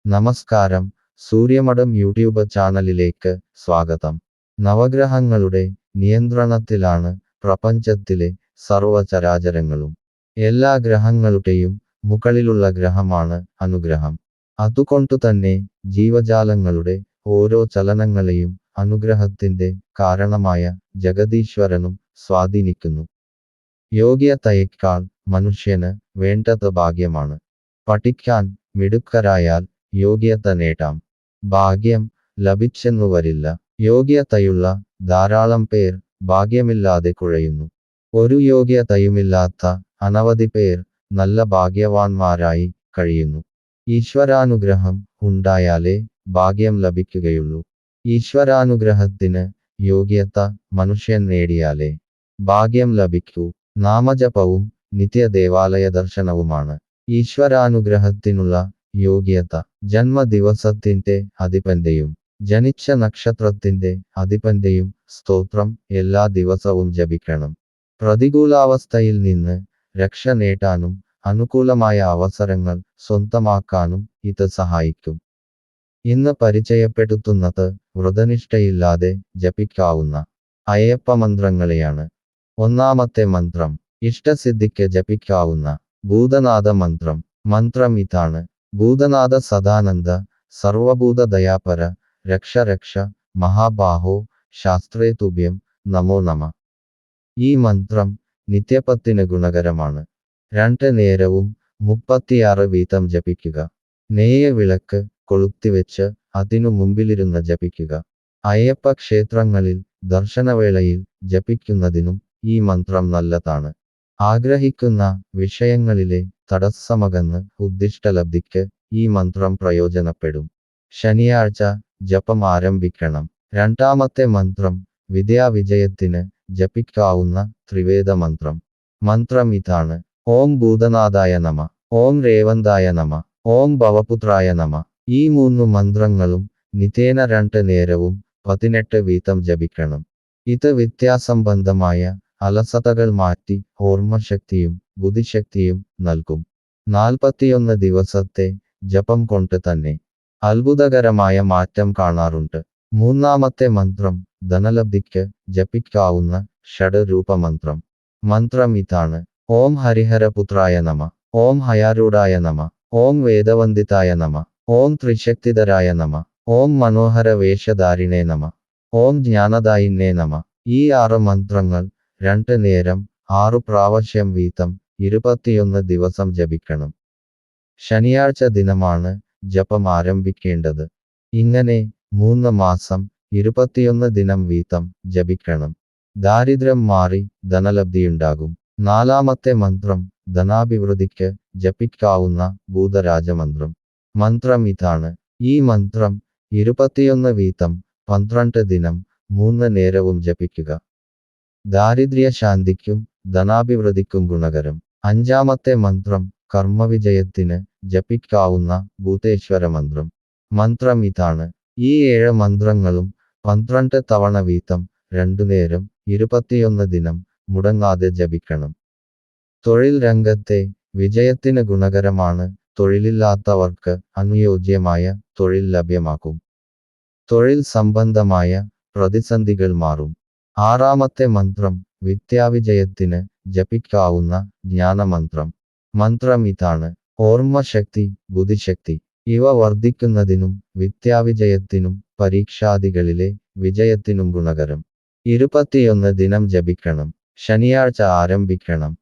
നമസ്കാരം, സൂര്യമഠം യൂട്യൂബ് ചാനലിലേക്ക് സ്വാഗതം. നവഗ്രഹങ്ങളുടെ നിയന്ത്രണത്തിലാണ് പ്രപഞ്ചത്തിലെ സർവചരാചരങ്ങളും. എല്ലാ ഗ്രഹങ്ങളുടെയും മുകളിലുള്ള ഗ്രഹമാണ് അനുഗ്രഹം. അതുകൊണ്ടുതന്നെ ജീവജാലങ്ങളുടെ ഓരോ ചലനങ്ങളെയും അനുഗ്രഹത്തിന്റെ കാരണമായ ജഗദീശ്വരനും സ്വാധീനിക്കുന്നു. യോഗ്യതയേക്കാൾ മനുഷ്യന് വേണ്ടത് ഭാഗ്യമാണ്. പഠിക്കാൻ മിടുക്കരായാൽ യോഗ്യത നേടാം. ഭാഗ്യം ലഭിച്ചെന്നു വരില്ല. യോഗ്യതയുള്ള ധാരാളം പേർ ഭാഗ്യമില്ലാതെ കുഴയുന്നു. ഒരു യോഗ്യതയുമില്ലാത്ത അനവധി പേർ നല്ല ഭാഗ്യവാന്മാരായി കഴിയുന്നു. ഈശ്വരാനുഗ്രഹം ഉണ്ടായാലേ ഭാഗ്യം ലഭിക്കുകയുള്ളൂ. ഈശ്വരാനുഗ്രഹത്തിന് യോഗ്യത മനുഷ്യൻ നേടിയാലേ ഭാഗ്യം ലഭിക്കൂ. നാമജപവും നിത്യദേവാലയ ദർശനവുമാണ് ഈശ്വരാനുഗ്രഹത്തിനുള്ള യോഗ്യത. ജന്മദിവസത്തിന്റെ അധിപന്റെയും ജനിച്ച നക്ഷത്രത്തിന്റെ അധിപന്റെയും സ്തോത്രം എല്ലാ ദിവസവും ജപിക്കണം. പ്രതികൂലാവസ്ഥയിൽ നിന്ന് രക്ഷ നേടാനും അനുകൂലമായ അവസരങ്ങൾ സ്വന്തമാക്കാനും ഇത് സഹായിക്കും. ഇന്ന് പരിചയപ്പെടുത്തുന്നത് വ്രതനിഷ്ഠയില്ലാതെ ജപിക്കാവുന്ന അയ്യപ്പ മന്ത്രങ്ങളെയാണ്. ഒന്നാമത്തെ മന്ത്രം, ഇഷ്ടസിദ്ധിക്ക് ജപിക്കാവുന്ന ഭൂതനാഥ മന്ത്രം. മന്ത്രം ഇതാണ്: ഭൂതനാഥ സദാനന്ദ സർവഭൂത ദയാപര രക്ഷ രക്ഷ മഹാബാഹോ ശാസ്ത്രേ തുഭ്യം നമോ നമ. ഈ മന്ത്രം നിത്യപത്തിന് ഗുണകരമാണ്. 2 നേരവും 36 വീതം ജപിക്കുക. നെയ്യ വിളക്ക് കൊളുത്തിവെച്ച് അതിനു മുമ്പിലിരുന്ന് ജപിക്കുക. അയ്യപ്പ ക്ഷേത്രങ്ങളിൽ ദർശനവേളയിൽ ജപിക്കുന്നതിനും ഈ മന്ത്രം നല്ലതാണ്. ആഗ്രഹിക്കുന്ന വിഷയങ്ങളിലെ തടസ്സമകന്ന് ഉദ്ദിഷ്ടലബ്ധിക്ക് ഈ മന്ത്രം പ്രയോജനപ്പെടും. ശനിയാഴ്ച ജപം ആരംഭിക്കണം. രണ്ടാമത്തെ മന്ത്രം, വിദ്യാവിജയത്തിന് ജപിക്കാവുന്ന ത്രിവേദ മന്ത്രം. മന്ത്രം ഇതാണ്: ഓം ഭൂതനാഥായ നമ, ഓം രേവന്തായ നമ, ഓം ഭവപുത്രായ നമ. ഈ 3 മന്ത്രങ്ങളും നിത്യേന 2 നേരവും 18 വീതം ജപിക്കണം. ഇത് വിദ്യാസംബന്ധമായ അലസതകൾ മാറ്റി ഓർമ്മശക്തിയും ബുദ്ധിശക്തിയും നൽകും. 41 ദിവസത്തെ ജപം കൊണ്ട് തന്നെ അത്ഭുതകരമായ മാറ്റം കാണാറുണ്ട്. മൂന്നാമത്തെ മന്ത്രം, ധനലബ്ധിക്ക് ജപിക്കാവുന്ന ഷഡ്രൂപമന്ത്രം. മന്ത്രം ഇതാണ്: ഓം ഹരിഹരപുത്രായ നമ, ഓം ഹയാരൂഢായ നമ, ഓം വേദവന്ദിതായ നമ, ഓം ത്രിശക്തിധരായ നമ, ഓം മനോഹര വേഷധാരിണേ നമ, ഓം ജ്ഞാനദായിന്നേ നമ. ഈ 6 മന്ത്രങ്ങൾ 2 നേരം 6 പ്രാവശ്യം വീതം 21 ദിവസം ജപിക്കണം. ശനിയാഴ്ച ദിനമാണ് ജപം ആരംഭിക്കേണ്ടത്. ഇങ്ങനെ 3 മാസം 21 ദിനം വീതം ജപിക്കണം. ദാരിദ്ര്യം മാറി ധനലബ്ധിയുണ്ടാകും. നാലാമത്തെ മന്ത്രം, ധനാഭിവൃദ്ധിക്ക് ജപിക്കാവുന്ന ഭൂതരാജമന്ത്രം. മന്ത്രം ഇതാണ്: ഈ മന്ത്രം 21 വീതം 12 ദിനം 3 നേരവും ജപിക്കുക. ദാരിദ്ര്യശാന്തിക്കും ധനാഭിവൃദ്ധിക്കും ഗുണകരം. അഞ്ചാമത്തെ മന്ത്രം, കർമ്മവിജയത്തിന് ജപിക്കാവുന്ന ഭൂതേശ്വര മന്ത്രം. മന്ത്രം ഇതാണ്: ഈ 7 മന്ത്രങ്ങളും 12 തവണ വീതം 2 നേരം 21 ദിനം മുടങ്ങാതെ ജപിക്കണം. തൊഴിൽ രംഗത്തെ വിജയത്തിന് ഗുണകരമാണ്. തൊഴിലില്ലാത്തവർക്ക് അനുയോജ്യമായ തൊഴിൽ ലഭ്യമാക്കും. തൊഴിൽ സംബന്ധമായ പ്രതിസന്ധികൾ മാറും. ആറാമത്തെ മന്ത്രം, വിദ്യാവിജയത്തിന് ജപിക്കാവുന്ന ജ്ഞാനമന്ത്രം. മന്ത്രം ഇതാണ്: ഓർമ്മശക്തി ബുദ്ധിശക്തി ഇവ വർദ്ധിക്കുന്നതിനും വിദ്യാവിജയത്തിനും പരീക്ഷാദികളിലെ വിജയത്തിനും ഗുണകരം. 21 ദിനം ജപിക്കണം. ശനിയാഴ്ച ആരംഭിക്കണം.